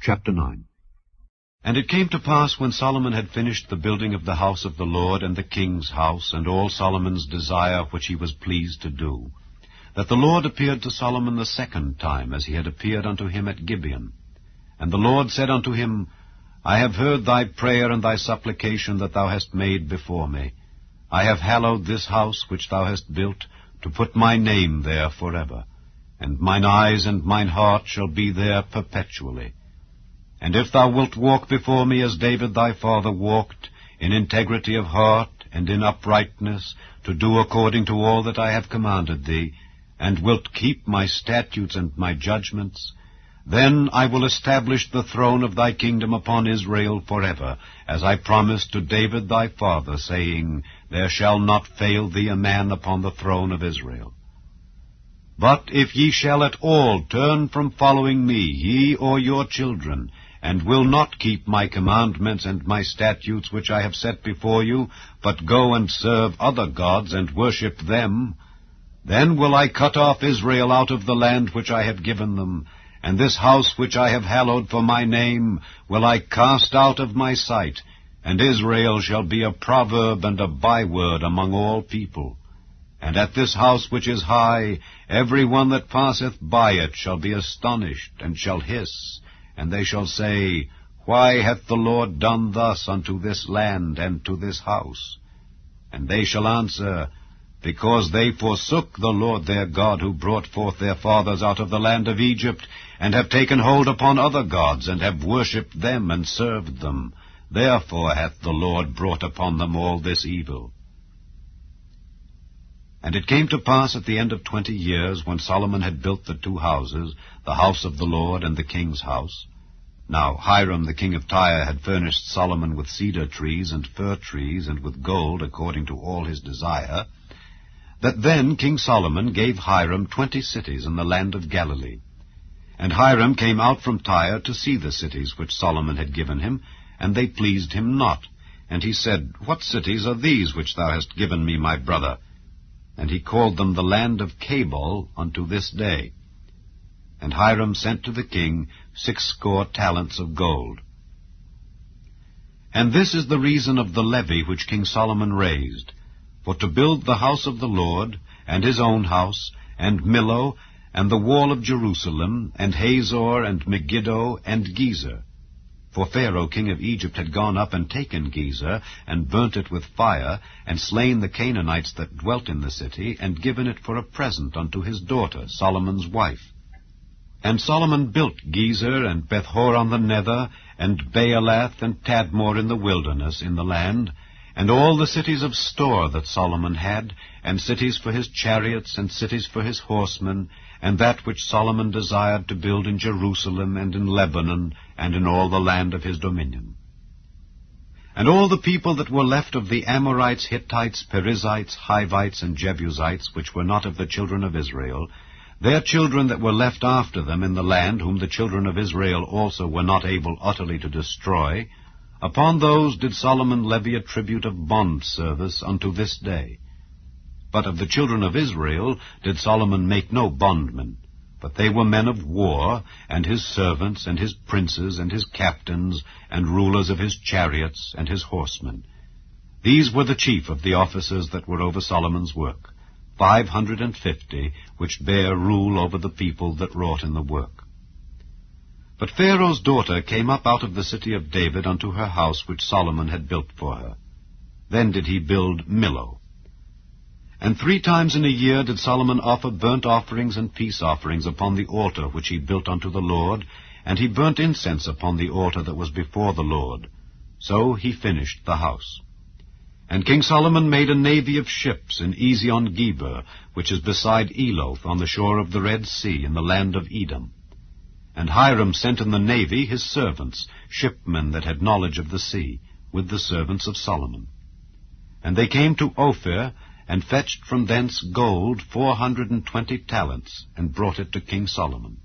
Chapter 9. And it came to pass, when Solomon had finished the building of the house of the Lord, and the king's house, and all Solomon's desire which he was pleased to do, that the Lord appeared to Solomon the second time, as he had appeared unto him at Gibeon. And the Lord said unto him, I have heard thy prayer and thy supplication that thou hast made before me. I have hallowed this house which thou hast built, to put my name there forever. And mine eyes and mine heart shall be there perpetually. And if thou wilt walk before me as David thy father walked, in integrity of heart and in uprightness, to do according to all that I have commanded thee, and wilt keep my statutes and my judgments, then I will establish the throne of thy kingdom upon Israel forever, as I promised to David thy father, saying, There shall not fail thee a man upon the throne of Israel. But if ye shall at all turn from following me, ye or your children, and will not keep my commandments and my statutes which I have set before you, but go and serve other gods and worship them, then will I cut off Israel out of the land which I have given them, and this house which I have hallowed for my name will I cast out of my sight, and Israel shall be a proverb and a byword among all people. And at this house which is high, every one that passeth by it shall be astonished, and shall hiss, and they shall say, Why hath the Lord done thus unto this land and to this house? And they shall answer, Because they forsook the Lord their God, who brought forth their fathers out of the land of Egypt, and have taken hold upon other gods, and have worshipped them and served them. Therefore hath the Lord brought upon them all this evil. And it came to pass at the end of 20 years, when Solomon had built the two houses, the house of the Lord and the king's house. Now Hiram the king of Tyre had furnished Solomon with cedar trees and fir trees, and with gold according to all his desire, that then King Solomon gave Hiram 20 cities in the land of Galilee. And Hiram came out from Tyre to see the cities which Solomon had given him, and they pleased him not. And he said, What cities are these which thou hast given me, my brother? And he called them the land of Cabal unto this day. And Hiram sent to the king 60 talents of gold. And this is the reason of the levy which King Solomon raised, for to build the house of the Lord, and his own house, and Millo, and the wall of Jerusalem, and Hazor, and Megiddo, and Gezer. For Pharaoh king of Egypt had gone up and taken Gezer, and burnt it with fire, and slain the Canaanites that dwelt in the city, and given it for a present unto his daughter, Solomon's wife. And Solomon built Gezer, and Bethhor on the nether, and Baalath, and Tadmor in the wilderness, in the land, and all the cities of store that Solomon had, and cities for his chariots, and cities for his horsemen, and that which Solomon desired to build in Jerusalem, and in Lebanon, and in all the land of his dominion. And all the people that were left of the Amorites, Hittites, Perizzites, Hivites, and Jebusites, which were not of the children of Israel, their children that were left after them in the land, whom the children of Israel also were not able utterly to destroy, upon those did Solomon levy a tribute of bond service unto this day. But of the children of Israel did Solomon make no bondmen, but they were men of war, and his servants, and his princes, and his captains, and rulers of his chariots, and his horsemen. These were the chief of the officers that were over Solomon's work, 550, which bare rule over the people that wrought in the work. But Pharaoh's daughter came up out of the city of David unto her house which Solomon had built for her. Then did he build Millo. And 3 times in a year did Solomon offer burnt offerings and peace offerings upon the altar which he built unto the Lord, and he burnt incense upon the altar that was before the Lord. So he finished the house. And King Solomon made a navy of ships in Ezion-Geber, which is beside Eloth, on the shore of the Red Sea, in the land of Edom. And Hiram sent in the navy his servants, shipmen that had knowledge of the sea, with the servants of Solomon. And they came to Ophir, and fetched from thence gold 420 talents, and brought it to King Solomon.